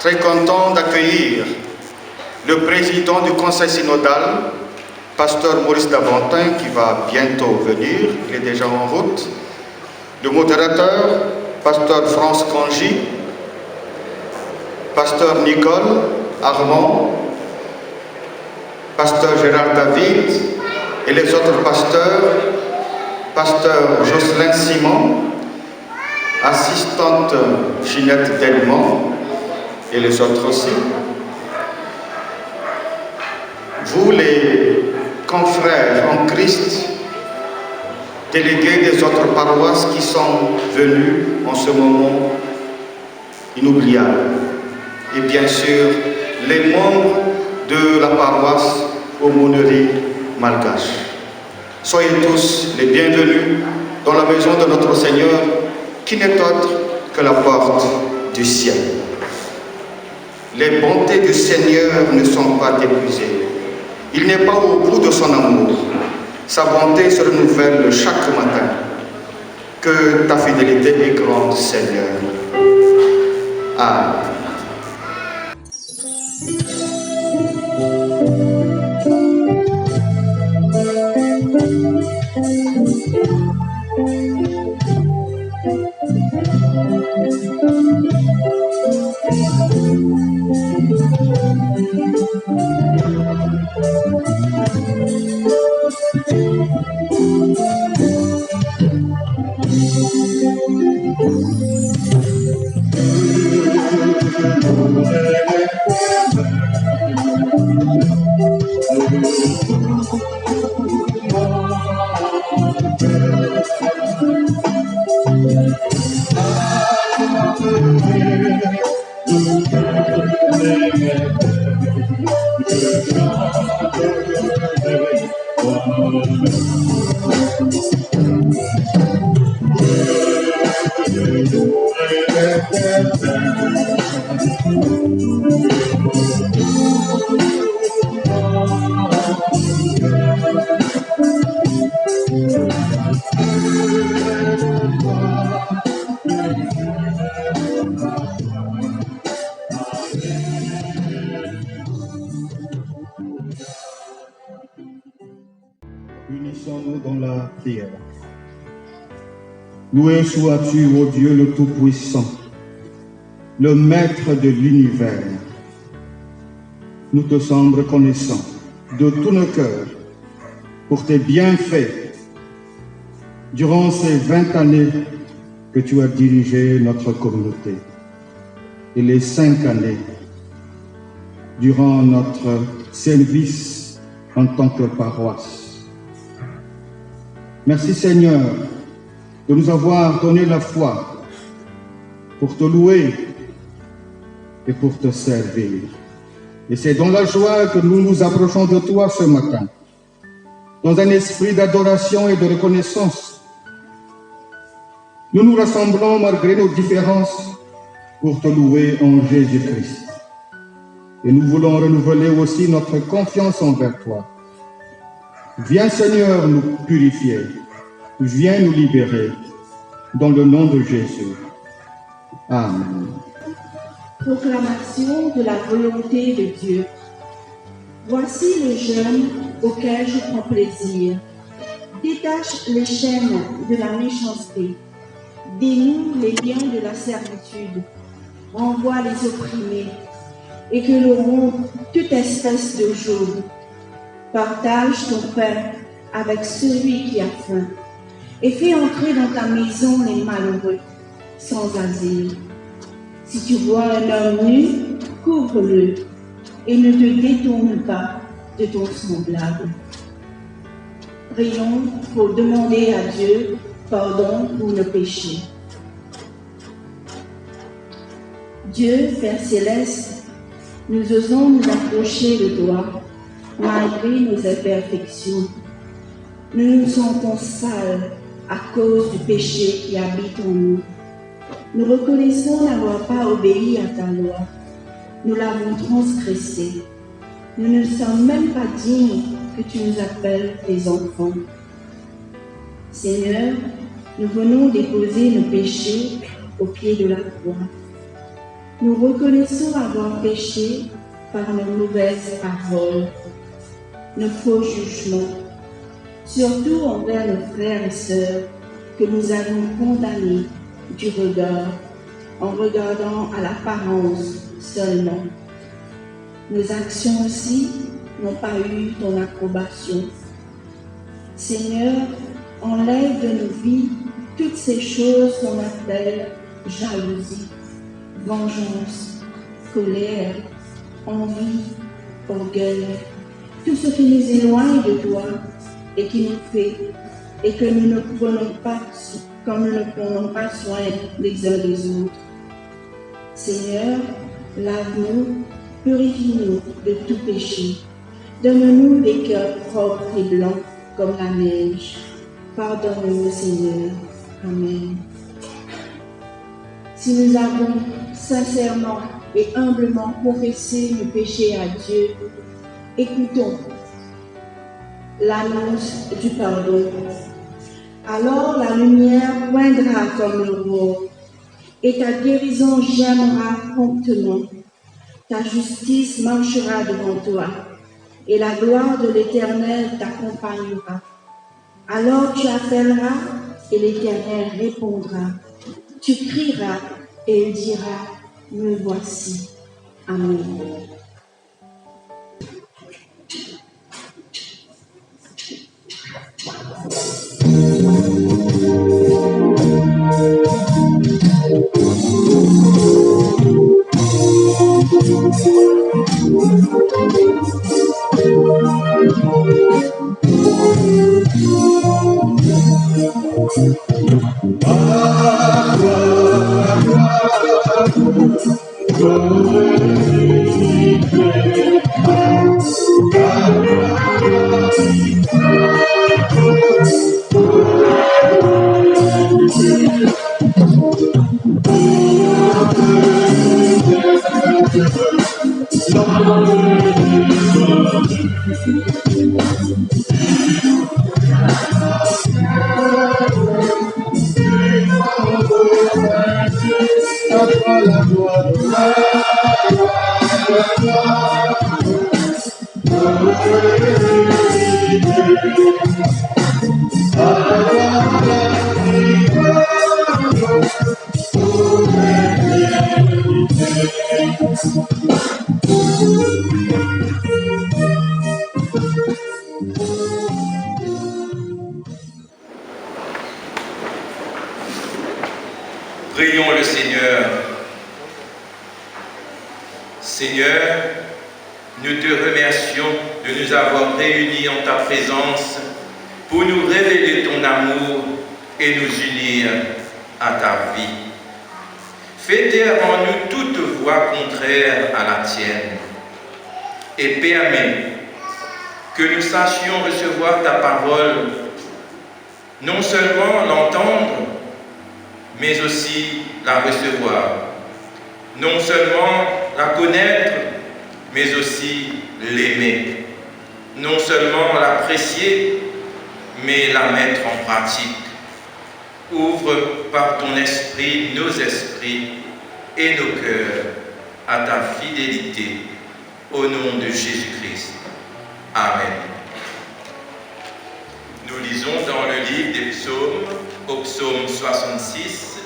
Très content d'accueillir le président du conseil synodal, pasteur Maurice Davantin, qui va bientôt venir, il est déjà en route. Le modérateur, pasteur France Congy, pasteur Nicole Armand, pasteur Gérard David et les autres pasteurs, pasteur Jocelyn Simon, assistante Ginette Delmont et les autres aussi. Vous les confrères en Christ, délégués des autres paroisses qui sont venus en ce moment inoubliable. Et bien sûr, les membres de la paroisse Aumônerie Malgache. Soyez tous les bienvenus dans la maison de notre Seigneur, qui n'est autre que la porte du ciel. Les bontés du Seigneur ne sont pas épuisées. Il n'est pas au bout de son amour. Sa bonté se renouvelle chaque matin. Que ta fidélité est grande, Seigneur. Amen. Unissons-nous dans la prière. Loué sois-tu, ô Dieu le Tout-Puissant, le Maître de l'univers. Nous te sommes reconnaissants de tout nos cœurs pour tes bienfaits durant ces 20 années que tu as dirigé notre communauté et les 5 années durant notre service en tant que paroisse. Merci Seigneur de nous avoir donné la foi pour te louer et pour te servir. Et c'est dans la joie que nous nous approchons de toi ce matin, dans un esprit d'adoration et de reconnaissance. Nous nous rassemblons malgré nos différences pour te louer en Jésus-Christ. Et nous voulons renouveler aussi notre confiance envers toi. Viens Seigneur nous purifier, viens nous libérer, dans le nom de Jésus. Amen. Proclamation de la volonté de Dieu. Voici le jeûne auquel je prends plaisir. Détache les chaînes de la méchanceté, dénoue les liens de la servitude, renvoie les opprimés, et que l'on rompe toute espèce de joug. Partage ton pain avec celui qui a faim, et fais entrer dans ta maison les malheureux, sans asile. Si tu vois un homme nu, couvre-le, et ne te détourne pas de ton semblable. Prions pour demander à Dieu pardon pour nos péchés. Dieu, Père céleste, nous osons nous approcher de toi, malgré nos imperfections. Nous nous sentons sales à cause du péché qui habite en nous. Nous reconnaissons n'avoir pas obéi à ta loi. Nous l'avons transgressée. Nous ne sommes même pas dignes que tu nous appelles tes enfants. Seigneur, nous venons déposer nos péchés au pied de la croix. Nous reconnaissons avoir péché par nos mauvaises paroles, nos faux jugements, surtout envers nos frères et sœurs que nous avons condamnés du regard, en regardant à l'apparence seulement. Nos actions aussi n'ont pas eu ton approbation. Seigneur, enlève de nos vies toutes ces choses qu'on appelle jalousie, vengeance, colère, envie, orgueil, tout ce qui nous éloigne de toi et qui nous fait et que nous ne prenons pas, comme nous ne prenons pas soin les uns des autres. Seigneur, lave-nous, purifie-nous de tout péché. Donne-nous des cœurs propres et blancs comme la neige. Pardonne-nous, Seigneur. Amen. Si nous avons sincèrement et humblement confessé nos péchés à Dieu, écoutons l'annonce du pardon. Alors la lumière poindra comme l'aurore, et ta guérison germera promptement. Ta justice marchera devant toi, et la gloire de l'Éternel t'accompagnera. Alors tu appelleras, et l'Éternel répondra. Tu crieras, et il dira, me voici. Amen. Prions le Seigneur. Seigneur, nous te remercions de nous avoir réunis en ta présence pour nous révéler ton amour et nous unir à ta vie. Fais taire en nous toute voix contraire à la tienne et permets que nous sachions recevoir ta parole, non seulement l'entendre, mais aussi la recevoir. Non seulement la connaître, mais aussi l'aimer. Non seulement l'apprécier, mais la mettre en pratique. Ouvre par ton esprit nos esprits et nos cœurs à ta fidélité. Au nom de Jésus-Christ. Amen. Nous lisons dans le livre des psaumes, au psaume 66,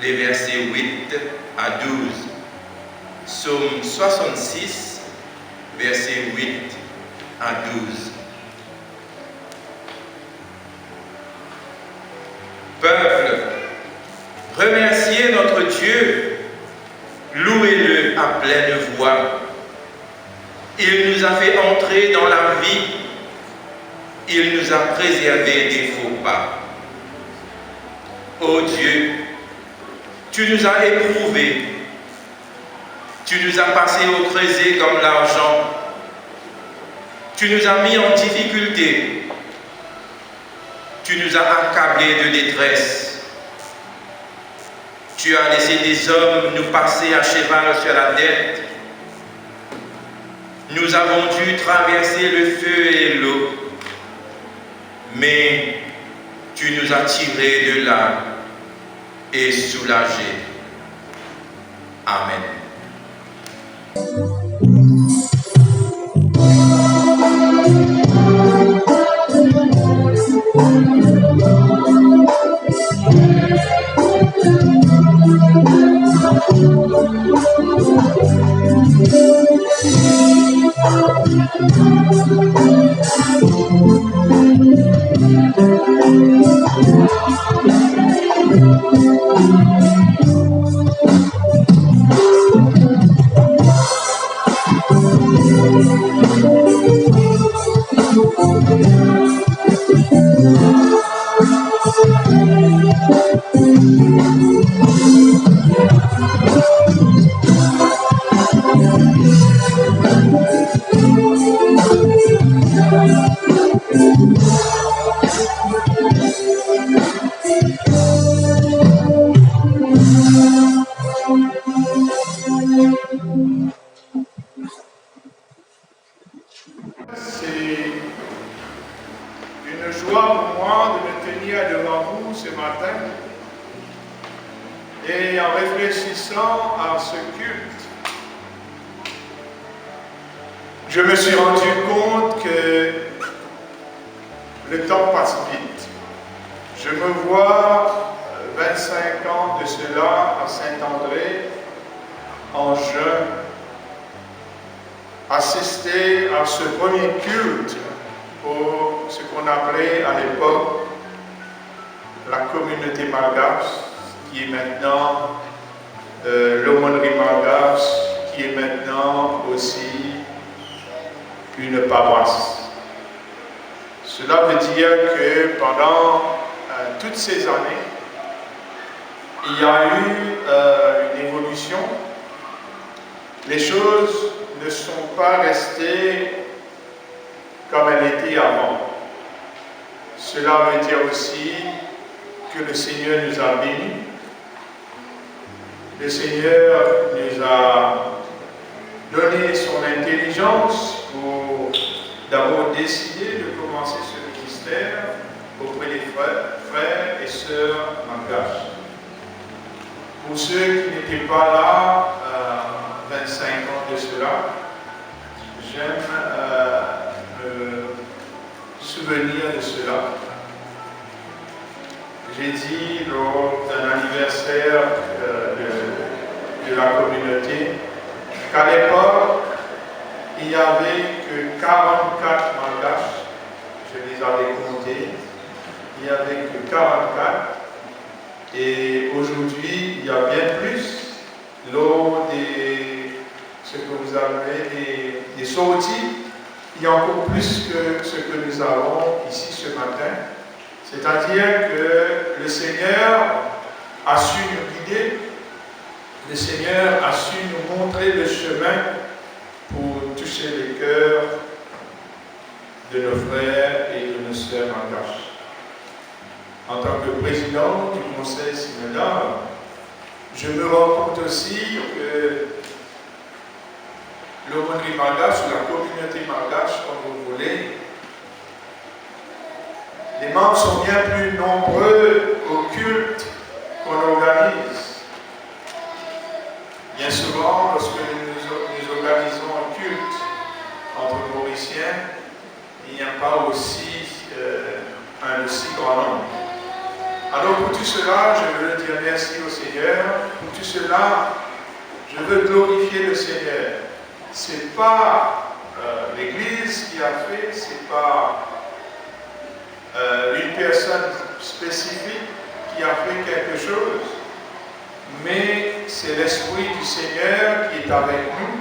les versets 8 à 12. Psaume 66, versets 8 à 12. Peuple, remerciez notre Dieu, louez-le à pleine voix. Il nous a fait entrer dans la vie, il nous a préservé des faux pas. Ô Dieu, tu nous as éprouvés, tu nous as passés au creuset comme l'argent, tu nous as mis en difficulté, tu nous as accablés de détresse. Tu as laissé des hommes nous passer à cheval sur la tête. Nous avons dû traverser le feu et l'eau, mais tu nous as tirés de là et soulagés. Amen. Et en réfléchissant à ce culte, je me suis rendu compte que le temps passe vite. Je me vois 25 ans de cela à Saint-André, en juin, assister à ce premier culte pour ce qu'on appelait à l'époque la communauté malgache, qui est maintenant l'aumônerie malgache, qui est maintenant aussi une paroisse. Cela veut dire que pendant toutes ces années, il y a eu une évolution. Les choses ne sont pas restées comme elles étaient avant. Cela veut dire aussi que le Seigneur nous a bénis. Le Seigneur nous a donné son intelligence pour d'abord décider de commencer ce ministère auprès des frères et sœurs malgaches. Pour ceux qui n'étaient pas là 25 ans de cela, j'aime me souvenir de cela. J'ai dit lors d'un anniversaire de la communauté qu'à l'époque, il n'y avait que 44 malgaches, je les avais comptés, il n'y avait que 44, et aujourd'hui, il y a bien plus, lors de ce que vous appelez des sorties, il y a encore plus que ce que nous avons ici ce matin. C'est-à-dire que le Seigneur a su nous guider, le Seigneur a su nous montrer le chemin pour toucher les cœurs de nos frères et de nos sœurs malgaches. En tant que président du conseil synodal, je me rends compte aussi que l'aumônerie malgache, ou la communauté malgache, comme vous voulez, les membres sont bien plus nombreux au culte qu'on organise. Bien souvent, lorsque nous organisons un culte entre Mauriciens, il n'y a pas aussi un aussi grand nombre. Alors pour tout cela, je veux dire merci au Seigneur. Pour tout cela, je veux glorifier le Seigneur. Ce n'est pas l'Église qui a fait, ce n'est pas une personne spécifique qui a fait quelque chose, mais c'est l'Esprit du Seigneur qui est avec nous,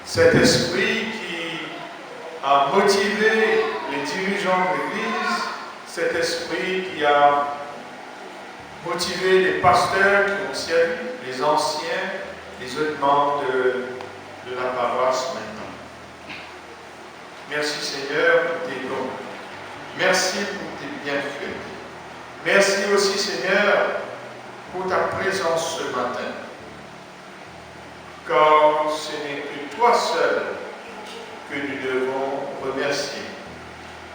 cet Esprit qui a motivé les dirigeants de l'Église, cet Esprit qui a motivé les pasteurs qui ont servi, les anciens, les autres membres de la paroisse maintenant. Merci Seigneur pour tes dons. Merci pour tes bienfaits. Merci aussi, Seigneur, pour ta présence ce matin. Car ce n'est que toi seul que nous devons remercier.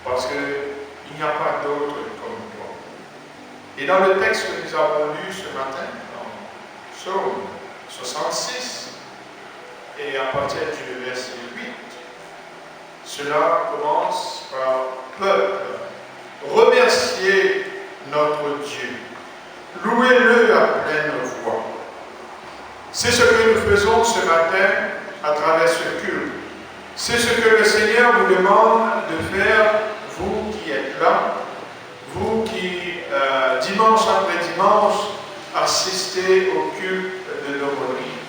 Parce qu'il n'y a pas d'autre comme toi. Et dans le texte que nous avons lu ce matin, dans Psaume 66, et à partir du verset 8, cela commence par peuple. Remerciez notre Dieu. Louez-le à pleine voix. C'est ce que nous faisons ce matin à travers ce culte. C'est ce que le Seigneur vous demande de faire, vous qui êtes là, vous qui, dimanche après dimanche, assistez au culte de l'aumônerie.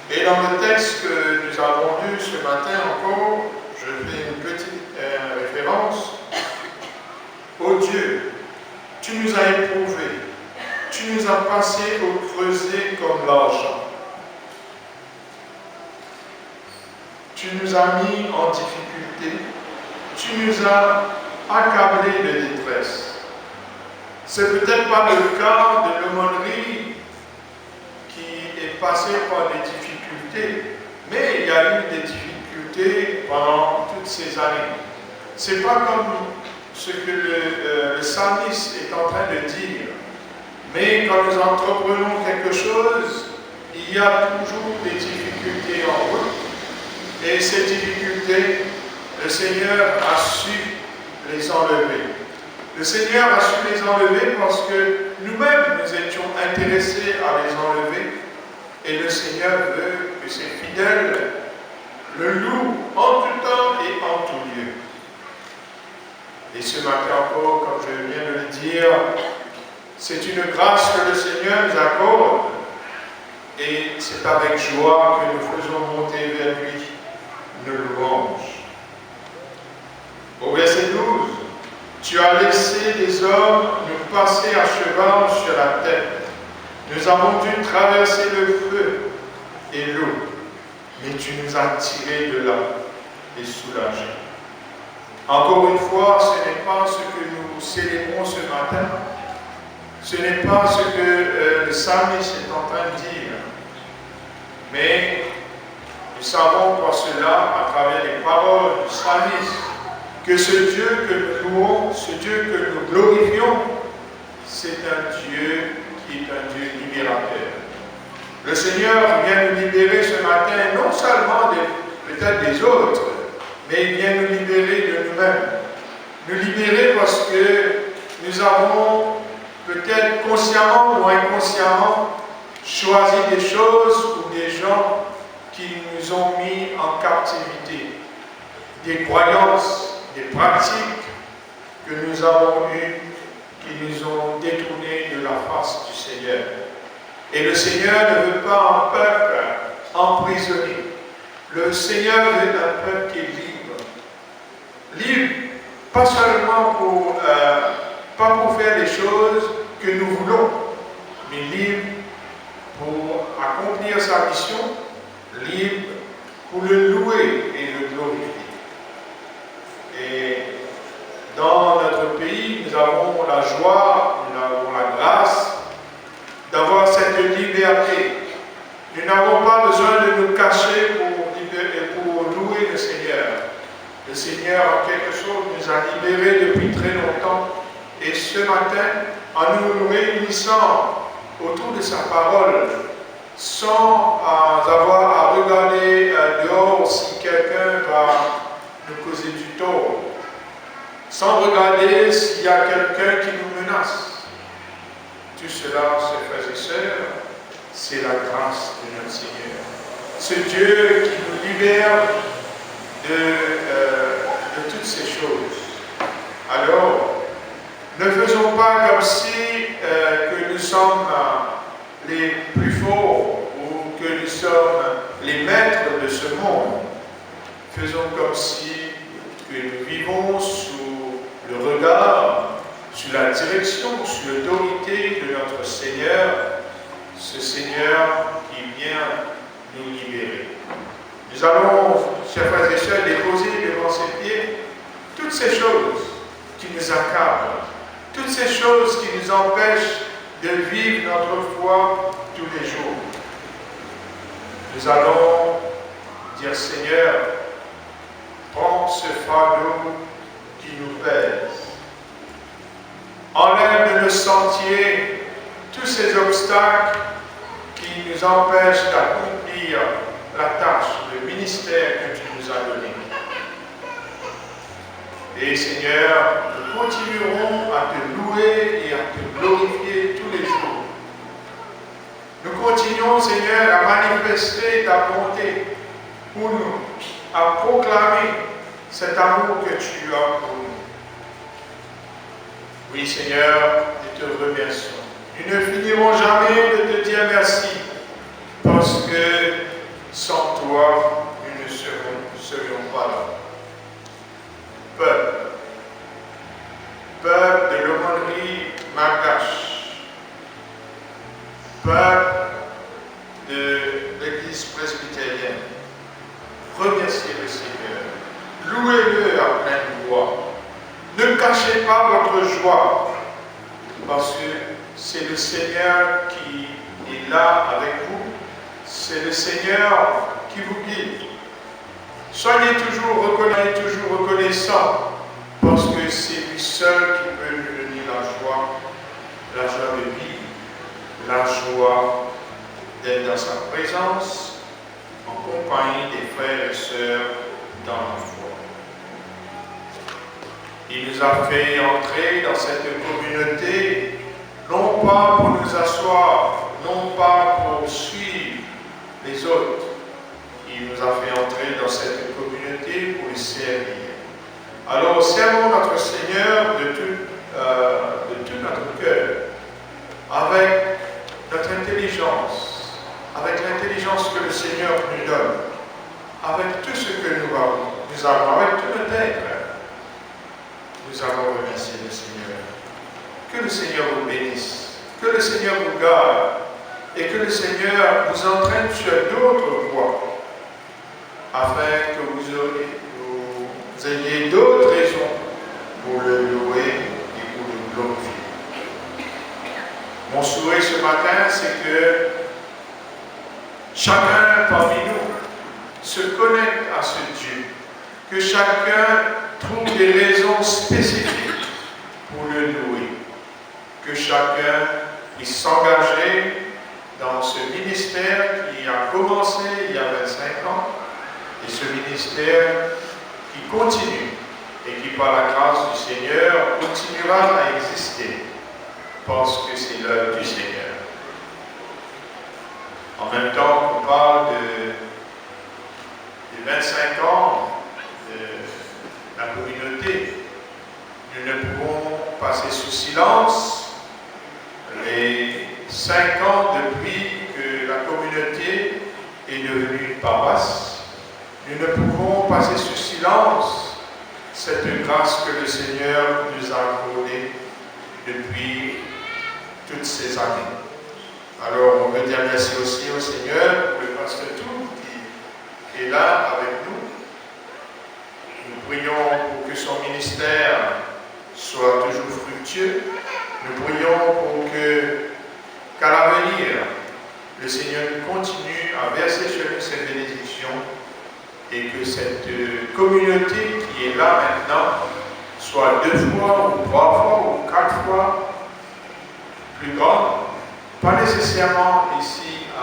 Et dans le texte que nous avons lu ce matin encore, je fais une petite référence. Ô Dieu, tu nous as éprouvés, tu nous as passés au creuset comme l'argent. Tu nous as mis en difficulté, tu nous as accablés de détresse. C'est peut-être pas le cas de l'aumônerie qui est passé par des difficultés, mais il y a eu des difficultés pendant toutes ces années. C'est pas comme ce que le psalmiste est en train de dire, mais quand nous entreprenons quelque chose, il y a toujours des difficultés en route, et ces difficultés, le Seigneur a su les enlever. Le Seigneur a su les enlever parce que nous-mêmes, nous étions intéressés à les enlever. Et le Seigneur veut que ses fidèles le louent en tout temps et en tout lieu. Et ce matin encore, comme je viens de le dire, c'est une grâce que le Seigneur nous accorde. Et c'est avec joie que nous faisons monter vers lui nos louanges. Au verset 12, tu as laissé des hommes nous passer à cheval sur la tête. Nous avons dû traverser le feu et l'eau, mais tu nous as tirés de là et soulagés. Encore une fois, ce n'est pas ce que nous célébrons ce matin, ce n'est pas ce que le psalmiste est en train de dire, mais nous savons par cela, à travers les paroles du psalmiste, que ce Dieu que nous louons, ce Dieu que nous glorifions, c'est un Dieu qui est un Dieu libérateur. Le Seigneur vient nous libérer ce matin, non seulement peut-être des autres, mais il vient nous libérer de nous-mêmes. Nous libérer parce que nous avons peut-être consciemment ou inconsciemment choisi des choses ou des gens qui nous ont mis en captivité, des croyances, des pratiques que nous avons eues qui nous ont détournés de la face du Seigneur. Et le Seigneur ne veut pas un peuple emprisonné. Le Seigneur veut un peuple qui est libre. Libre, pas seulement pas pour faire des choses que nous voulons, mais libre pour accomplir sa mission, libre pour le louer et le glorifier. Et dans notre pays, nous avons la joie, nous avons la grâce d'avoir cette liberté. Nous n'avons pas besoin de nous cacher pour louer le Seigneur. Le Seigneur, en quelque sorte, nous a libérés depuis très longtemps. Et ce matin, en nous réunissant autour de sa parole, sans avoir à regarder dehors si quelqu'un va nous causer du tort, sans regarder s'il y a quelqu'un qui nous menace. Tout cela, ses frères et sœurs, c'est la grâce de notre Seigneur. Ce Dieu qui nous libère de toutes ces choses. Alors, ne faisons pas comme si que nous sommes les plus forts ou que nous sommes les maîtres de ce monde. Faisons comme si que nous vivons sous le regard, sous la direction, sous l'autorité de notre Seigneur, ce Seigneur qui vient nous libérer. Nous allons, chers frères et sœurs, déposer devant ses pieds toutes ces choses qui nous accablent, toutes ces choses qui nous empêchent de vivre notre foi tous les jours. Nous allons dire, Seigneur, prends ce fardeau qui nous pèse. Enlève de nos sentiers tous ces obstacles qui nous empêche d'accomplir la tâche, le ministère que tu nous as donné. Et Seigneur, nous continuerons à te louer et à te glorifier tous les jours. Nous continuons, Seigneur, à manifester ta bonté pour nous, à proclamer cet amour que tu as pour nous. Oui, Seigneur, nous te remercions. Nous ne finirons jamais de te dire merci, parce que sans toi, nous ne serions pas là. Peuple de l'aumônerie malgache, peuple de l'Église presbytérienne, remerciez le Seigneur, louez-le à pleine voix. Ne cachez pas votre joie, parce que c'est le Seigneur qui est là avec vous, c'est le Seigneur qui vous guide. Soyez toujours reconnaissants, parce que c'est lui seul qui peut nous donner la joie de vivre, la joie d'être dans sa présence, en compagnie des frères et sœurs dans la foi. Il nous a fait entrer dans cette communauté, non pas pour nous asseoir, non pas pour suivre les autres. Il nous a fait entrer dans cette communauté pour le servir. Alors, servons notre Seigneur de tout notre cœur, avec notre intelligence, avec l'intelligence que le Seigneur nous donne, avec tout ce que nous avons, avec tout notre être. Nous allons remercier le Seigneur. Que le Seigneur vous bénisse, que le Seigneur vous garde et que le Seigneur vous entraîne sur d'autres voies, afin que vous ayez d'autres raisons pour le louer et pour le glorifier. Mon souhait ce matin, c'est que chacun parmi nous se connecte à ce Dieu, que chacun trouve des raisons spécifiques pour le louer, que chacun puisse s'engager dans ce ministère qui a commencé il y a 25 ans, et ce ministère qui continue et qui, par la grâce du Seigneur, continuera à exister, parce que c'est l'œuvre du Seigneur. En même temps qu'on parle de 25 ans de la communauté, nous ne pouvons passer sous silence les 5 ans depuis que la communauté est devenue une paroisse. Nous ne pouvons passer sous silence cette grâce que le Seigneur nous a accordée depuis toutes ces années. Alors, on veut dire merci aussi au Seigneur pour le pasteur Tout qui est là avec nous. Nous prions pour que son ministère soit toujours fructueux. Nous prions pour qu'à l'avenir, le Seigneur continue à verser sur nous ses bénédictions et que cette communauté qui est là maintenant soit 2 fois ou 3 fois ou 4 fois plus grande, pas nécessairement ici à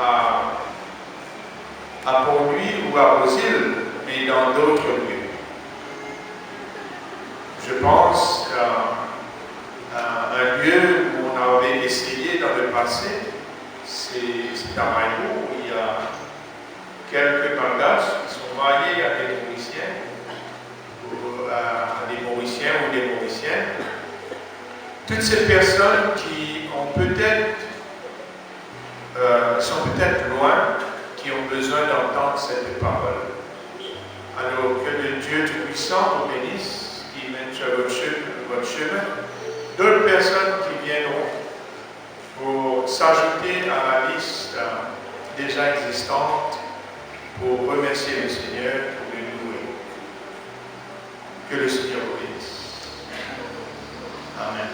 Port-Louis ou à Beauzile, mais dans d'autres lieux. Je pense qu'un lieu où on avait essayé dans le passé, c'est à Maïbo, où il y a quelques Malgaches qui sont mariés à des Mauriciens, à des Mauriciens ou des Mauriciennes. Toutes ces personnes qui ont sont peut-être loin, qui ont besoin d'entendre cette parole. Alors que le Dieu Tout-Puissant vous bénisse, qui mène sur votre chemin, d'autres personnes qui viendront pour s'ajouter à la liste déjà existante pour remercier le Seigneur, pour le louer. Que le Seigneur vous bénisse. Amen.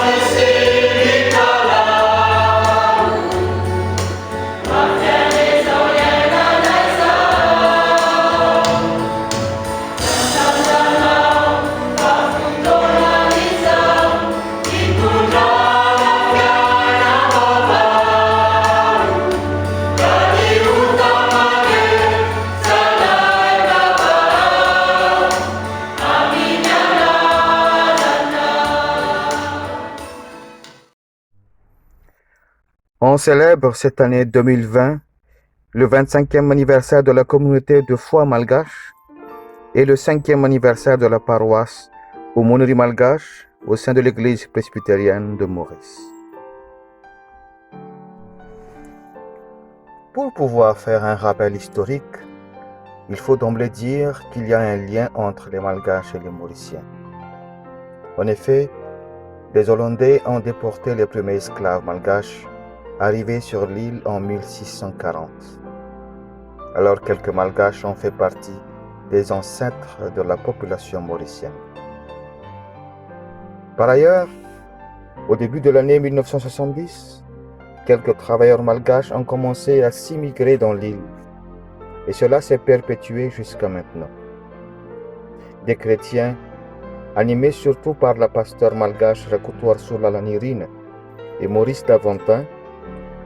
Yes. On célèbre cette année 2020 le 25e anniversaire de la communauté de foi malgache et le 5e anniversaire de la paroisse Aumônerie malgache au sein de l'église presbytérienne de Maurice. Pour pouvoir faire un rappel historique, il faut d'emblée dire qu'il y a un lien entre les Malgaches et les Mauriciens. En effet, les Hollandais ont déporté les premiers esclaves malgaches arrivés sur l'île en 1640. Alors quelques Malgaches ont fait partie des ancêtres de la population mauricienne. Par ailleurs, au début de l'année 1970, quelques travailleurs malgaches ont commencé à s'immigrer dans l'île, et cela s'est perpétué jusqu'à maintenant. Des chrétiens, animés surtout par la pasteur malgache Rakutuar Sulalanirine et Maurice Davantin,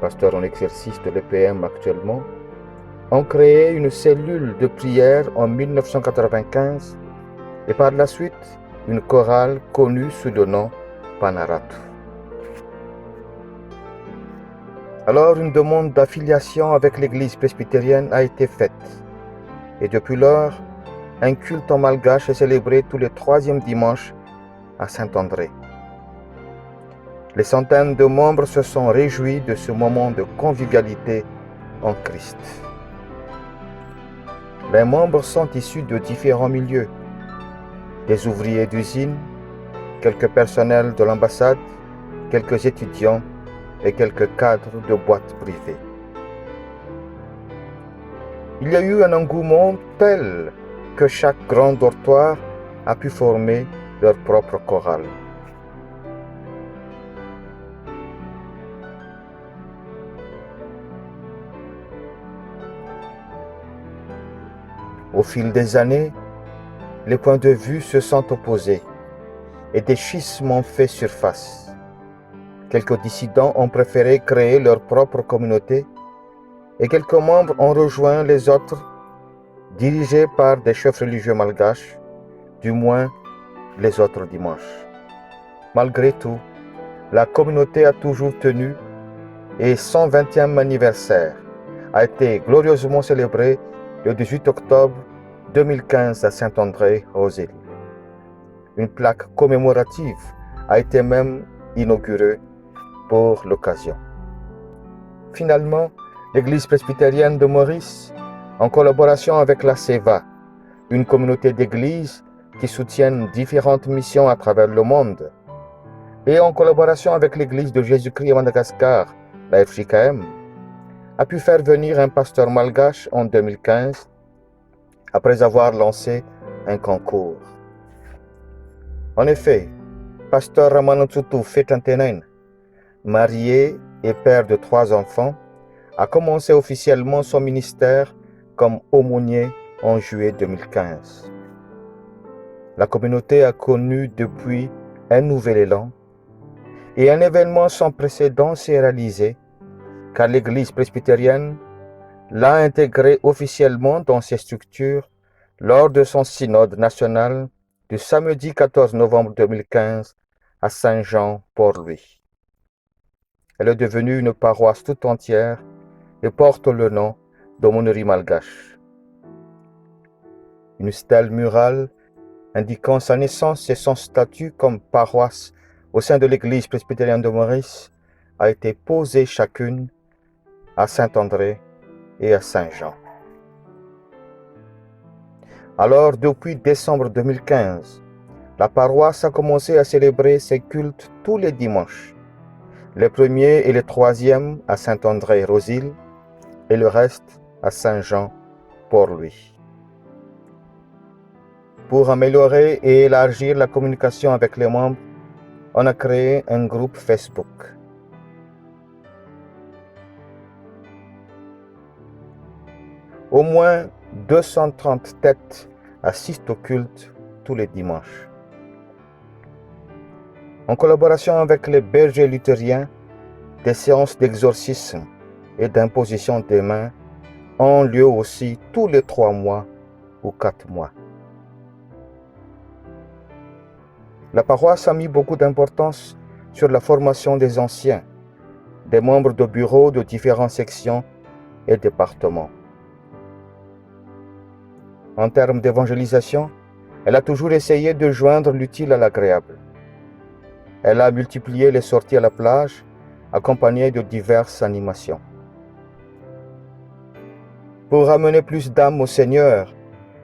pasteur en exercice de l'EPM actuellement, ont créé une cellule de prière en 1995 et par la suite une chorale connue sous le nom Panaratu. Alors une demande d'affiliation avec l'église presbytérienne a été faite et depuis lors, un culte en malgache est célébré tous les 3e dimanches à Saint-André. Les centaines de membres se sont réjouis de ce moment de convivialité en Christ. Les membres sont issus de différents milieux, des ouvriers d'usine, quelques personnels de l'ambassade, quelques étudiants et quelques cadres de boîtes privées. Il y a eu un engouement tel que chaque grand dortoir a pu former leur propre chorale. Au fil des années, les points de vue se sont opposés et des schismes ont fait surface. Quelques dissidents ont préféré créer leur propre communauté et quelques membres ont rejoint les autres, dirigés par des chefs religieux malgaches, du moins les autres dimanches. Malgré tout, la communauté a toujours tenu et son 20e anniversaire a été glorieusement célébré le 18 octobre 2015 à Saint-André aux îles. Une plaque commémorative a été même inaugurée pour l'occasion. Finalement, l'église presbytérienne de Maurice, en collaboration avec la SEVA, une communauté d'églises qui soutiennent différentes missions à travers le monde, et en collaboration avec l'église de Jésus-Christ à Madagascar, la FJKM, a pu faire venir un pasteur malgache en 2015 après avoir lancé un concours. En effet, pasteur Ramanatsutu Fetantenain, marié et père de 3 enfants, a commencé officiellement son ministère comme aumônier en juillet 2015. La communauté a connu depuis un nouvel élan et un événement sans précédent s'est réalisé car l'église presbytérienne l'a intégré officiellement dans ses structures lors de son synode national du samedi 14 novembre 2015 à Saint-Jean-Port-Louis. Elle est devenue une paroisse tout entière et porte le nom d'Aumônerie malgache. Une stèle murale indiquant sa naissance et son statut comme paroisse au sein de l'église presbytérienne de Maurice a été posée chacune à Saint-André et à Saint-Jean. Alors, depuis décembre 2015, la paroisse a commencé à célébrer ses cultes tous les dimanches, les premiers et les 3e à Saint-André-aux-Îles et le reste à Saint-Jean-Port-Louis. Pour améliorer et élargir la communication avec les membres, on a créé un groupe Facebook. Au moins 230 têtes assistent au culte tous les dimanches. En collaboration avec les bergers luthériens, des séances d'exorcisme et d'imposition des mains ont lieu aussi tous les 3 mois ou 4 mois. La paroisse a mis beaucoup d'importance sur la formation des anciens, des membres de bureaux de différentes sections et départements. En termes d'évangélisation, elle a toujours essayé de joindre l'utile à l'agréable. Elle a multiplié les sorties à la plage, accompagnées de diverses animations. Pour ramener plus d'âmes au Seigneur,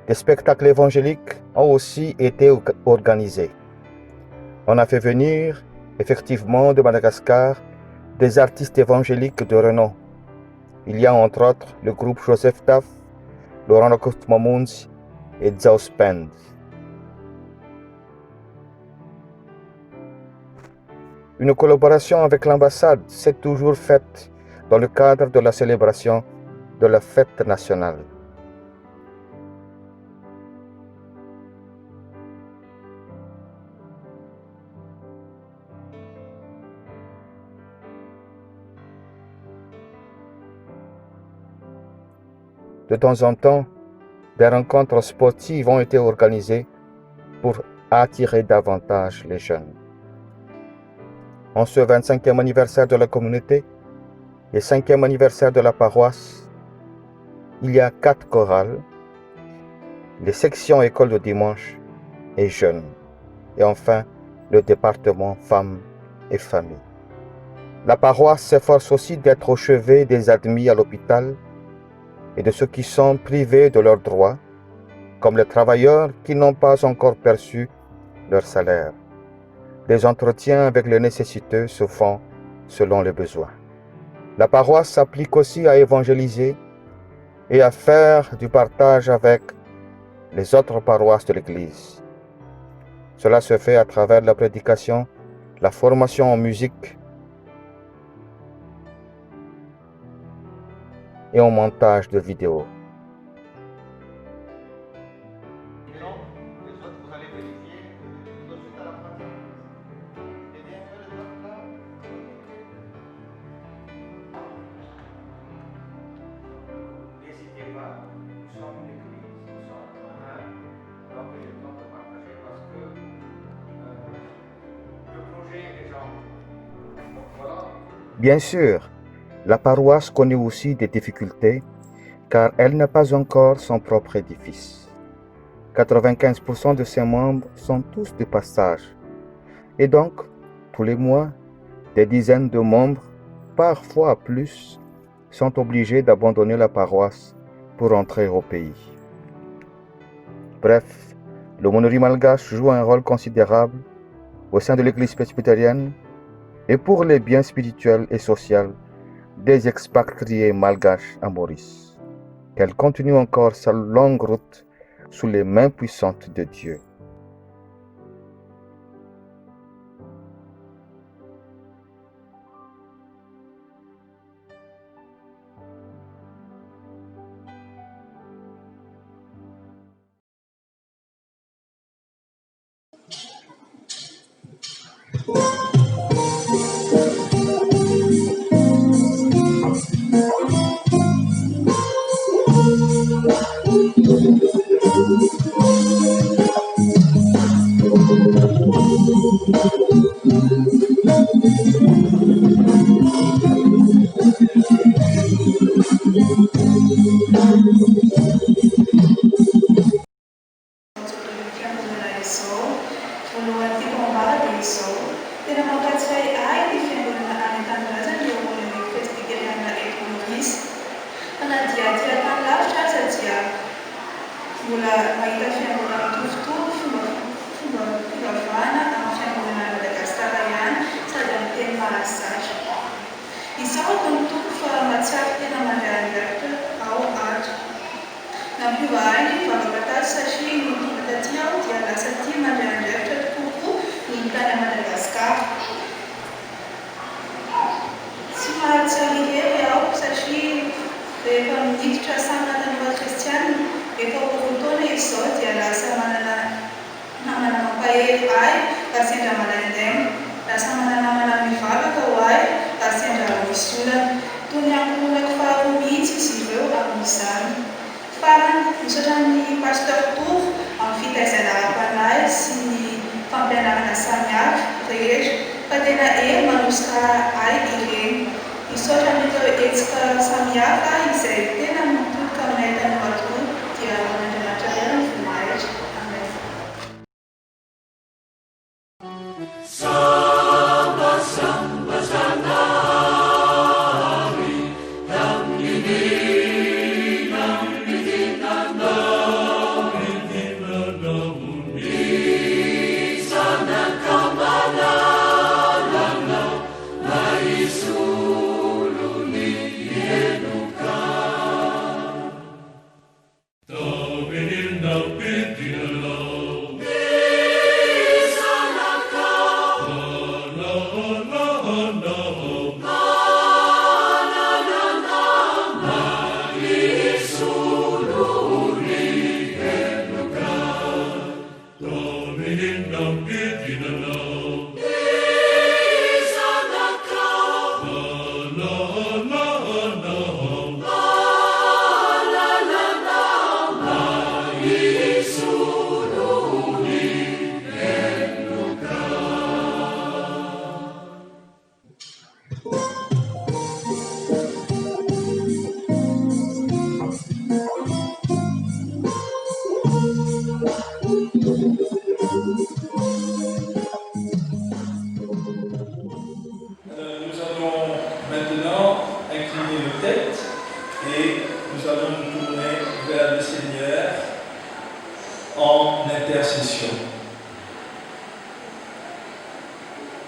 des spectacles évangéliques ont aussi été organisés. On a fait venir, effectivement, de Madagascar, des artistes évangéliques de renom. Il y a entre autres le groupe Joseph Taf, Laurent Lacoste-Mamounz et Zaus Band. Une collaboration avec l'ambassade s'est toujours faite dans le cadre de la célébration de la fête nationale. De temps en temps, des rencontres sportives ont été organisées pour attirer davantage les jeunes. En ce 25e anniversaire de la communauté et 5e anniversaire de la paroisse, il y a 4 chorales, les sections écoles de dimanche et jeunes, et enfin le département femmes et familles. La paroisse s'efforce aussi d'être au chevet des admis à l'hôpital et de ceux qui sont privés de leurs droits, comme les travailleurs qui n'ont pas encore perçu leur salaire. Les entretiens avec les nécessiteux se font selon les besoins. La paroisse s'applique aussi à évangéliser et à faire du partage avec les autres paroisses de l'Église. Cela se fait à travers la prédication, la formation en musique et au montage de vidéos. Bien sûr, la paroisse connaît aussi des difficultés car elle n'a pas encore son propre édifice. 95% de ses membres sont tous de passage et donc, tous les mois, des dizaines de membres, parfois plus, sont obligés d'abandonner la paroisse pour entrer au pays. Bref, le monnerie malgache joue un rôle considérable au sein de l'Église presbytérienne et pour les biens spirituels et sociaux des expatriés malgaches à Maurice. Qu'elle continue encore sa longue route sous les mains puissantes de Dieu.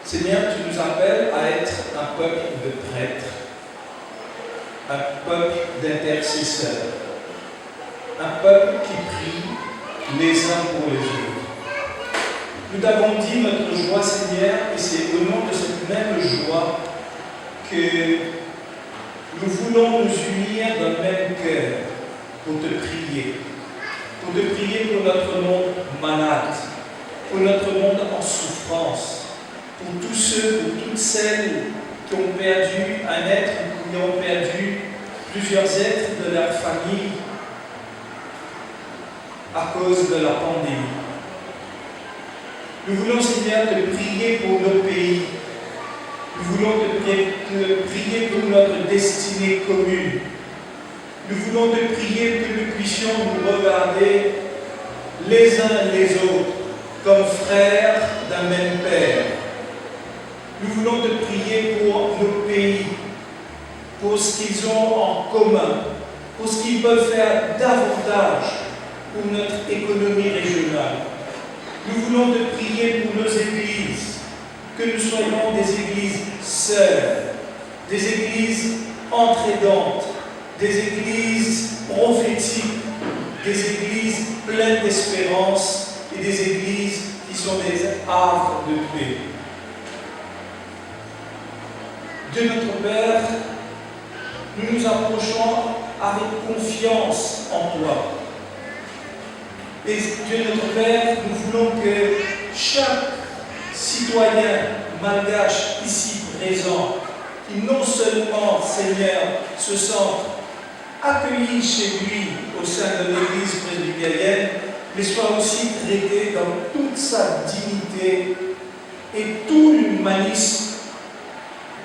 Seigneur, tu nous appelles à être un peuple de prêtres, un peuple d'intercesseurs, un peuple qui prie les uns pour les autres. Nous t'avons dit notre joie, Seigneur, et c'est au nom de cette même joie que nous voulons nous unir d'un même cœur pour te prier pour notre monde malade, pour notre monde en souffrance, pour tous ceux ou toutes celles qui ont perdu un être ou qui ont perdu plusieurs êtres de leur famille à cause de la pandémie. Nous voulons, Seigneur, te prier pour nos pays. Nous voulons te prier pour notre destinée commune. Nous voulons te prier que nous puissions nous regarder les uns les autres comme frères d'un même Père. Nous voulons te prier pour nos pays, pour ce qu'ils ont en commun, pour ce qu'ils peuvent faire davantage pour notre économie régionale. Nous voulons te prier pour nos églises, que nous soyons des églises sœurs, des églises entraidantes, des églises prophétiques, des églises pleines d'espérance et des églises qui sont des havres de paix. Dieu notre Père, nous nous approchons avec confiance en toi. Et Dieu notre Père, nous voulons que chaque citoyen malgache ici présent, qui non seulement, Seigneur, se sente accueilli chez lui au sein de l'Église presbytérienne, mais soit aussi traité dans toute sa dignité et tout l'humanisme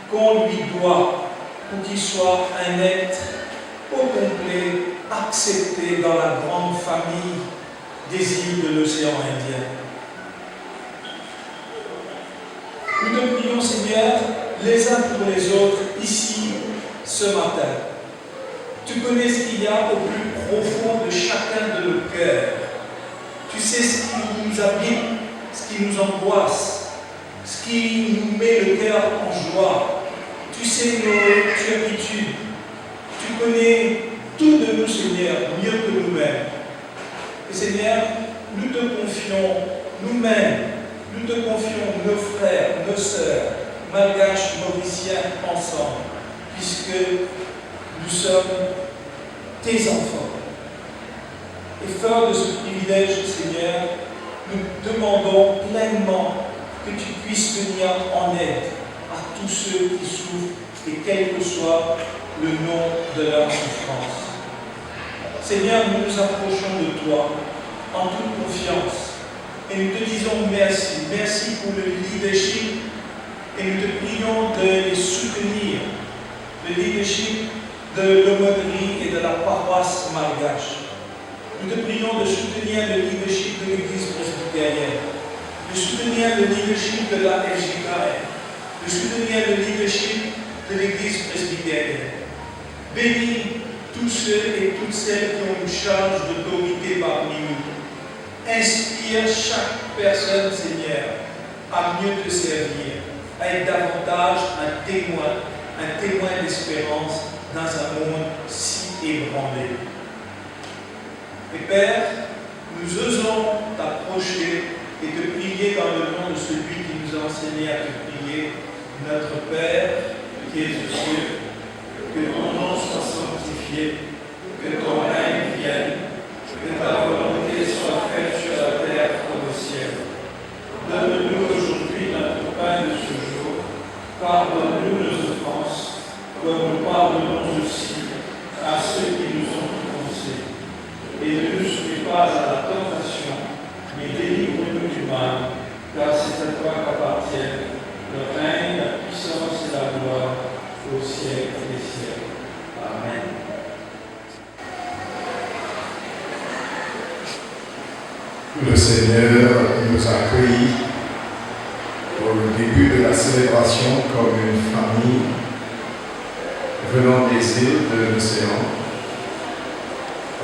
qu'on lui doit pour qu'il soit un être au complet, accepté dans la grande famille des îles de l'océan Indien. Nous te prions, Seigneur, les uns pour les autres, ici, ce matin. Tu connais ce qu'il y a au plus profond de chacun de nos cœurs. Tu sais ce qui nous habite, ce qui nous angoisse, ce qui nous met le cœur en joie. Tu sais nos turpitudes. Tu connais tout de nous, Seigneur, mieux que nous-mêmes. Et Seigneur, nous te confions nous-mêmes, nous te confions nos frères, nos sœurs, malgaches, mauriciens, ensemble, puisque nous sommes tes enfants. Et fort de ce privilège, Seigneur, nous demandons pleinement que tu puisses venir en aide à tous ceux qui souffrent et quel que soit le nom de leur souffrance. Seigneur, nous nous approchons de toi en toute confiance et nous te disons merci. Merci pour le leadership et nous te prions de les soutenir le leadership de l'aumônerie et de la paroisse malgache. Nous te prions de soutenir le leadership de l'Église presbytérienne, de soutenir le leadership de la FJKM, de soutenir le leadership de l'Église presbytérienne. Bénis tous ceux et toutes celles qui ont une charge d'autorité parmi nous. Inspire chaque personne, Seigneur, à mieux te servir, à être davantage un témoin d'espérance dans un monde si ébranlé. Et Père, nous osons t'approcher et te prier dans le nom de celui qui nous a enseigné à te prier, notre Père qui es aux cieux, que ton nom soit sanctifié, que ton règne vienne, que ta volonté soit faite sur la terre comme au ciel. Donne-nous aujourd'hui notre pain de ce jour. Pardonne-nous nos offenses, comme nous pardonnons aussi à ceux qui nous ont offensés. Et ne nous soumets pas à la tentation, mais délivre-nous du mal, car c'est à toi qu'appartiennent le règne, la puissance et la gloire au siècle des siècles. Amen. Le Seigneur nous a accueillis au début de la célébration comme une famille venant des îles de l'océan,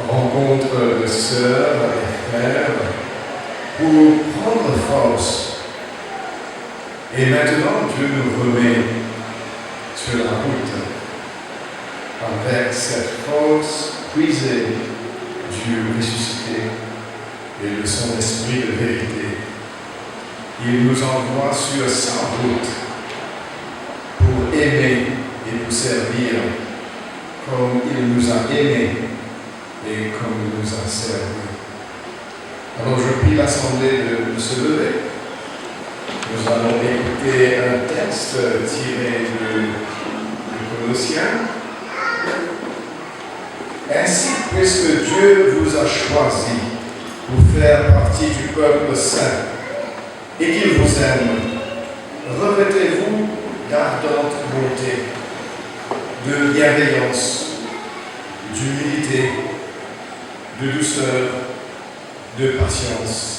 rencontre de sœurs et frères pour prendre force. Et maintenant, Dieu nous remet sur la route avec cette force puisée du ressuscité et de son esprit de vérité. Il nous envoie sur sa route pour aimer et pour servir comme il nous a aimés et comme il nous a servis. Alors je prie l'Assemblée de se lever. Nous allons écouter un texte tiré de Colossiens. Ainsi, puisque Dieu vous a choisi pour faire partie du peuple saint et qu'il vous aime, revêtez-vous d'ardente bonté, de bienveillance, d'humilité, de douceur, de patience.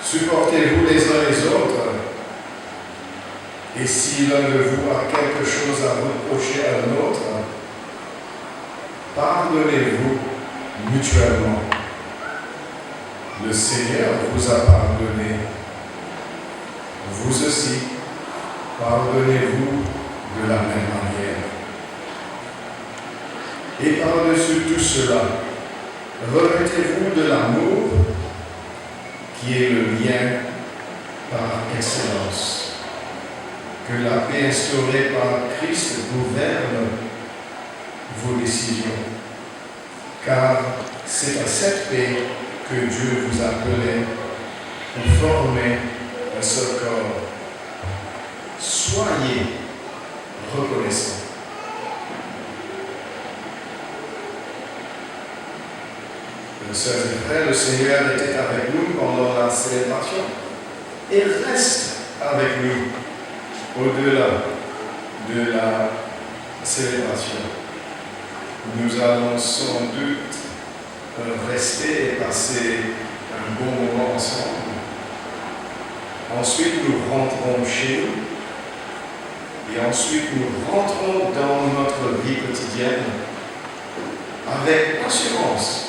Supportez-vous les uns les autres, et si l'un de vous a quelque chose à reprocher à un autre, pardonnez-vous mutuellement. Le Seigneur vous a pardonné. Vous aussi, pardonnez-vous de la même manière. Et par-dessus tout cela, revêtez-vous de l'amour qui est le lien par excellence. Que la paix instaurée par Christ gouverne vos décisions. Car c'est à cette paix que Dieu vous appelait pour former un seul corps. Soyez reconnaissants. Sœurs et frères, le Seigneur était avec nous pendant la célébration et reste avec nous au-delà de la célébration. Nous allons sans doute rester et passer un bon moment ensemble. Ensuite, nous rentrons chez nous et ensuite nous rentrons dans notre vie quotidienne avec assurance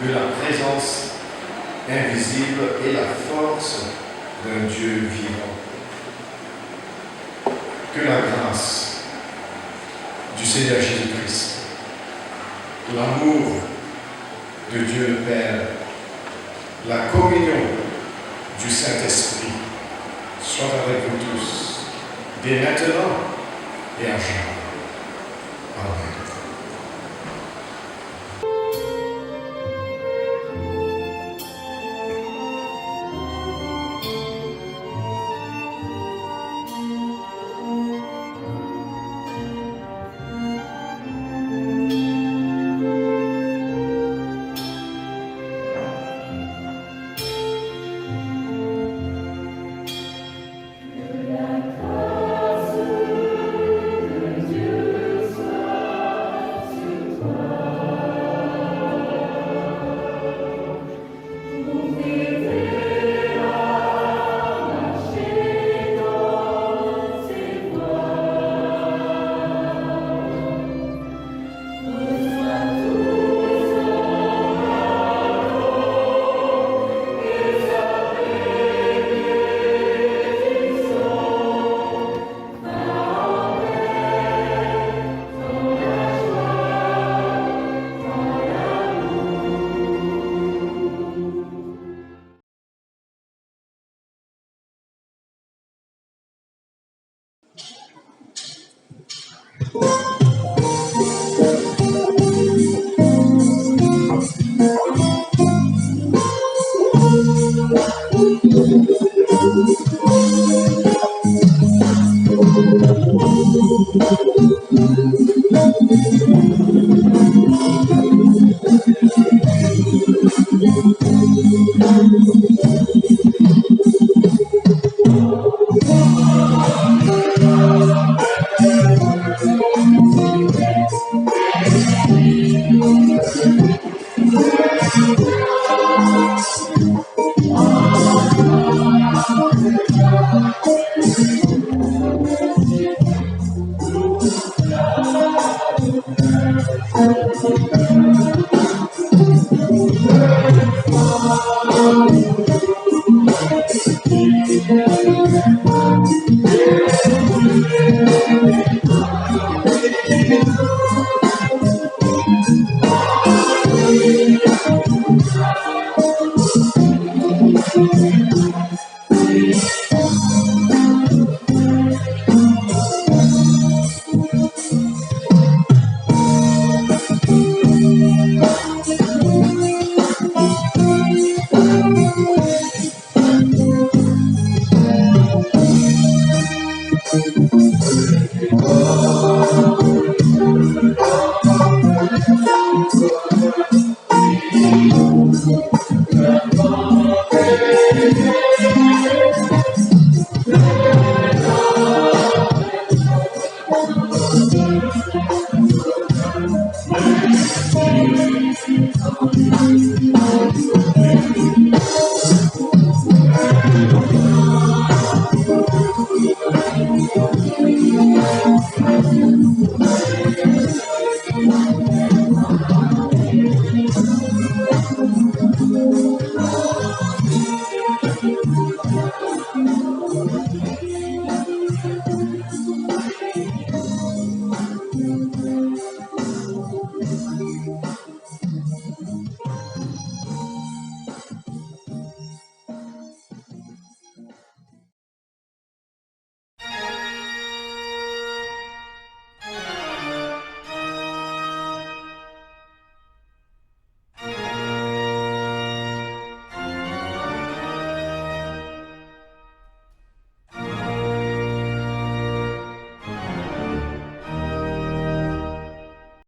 de la présence invisible et la force d'un Dieu vivant. Que la grâce du Seigneur Jésus-Christ, l'amour de Dieu le Père, la communion du Saint-Esprit soit avec vous tous, dès maintenant et à jamais. Amen.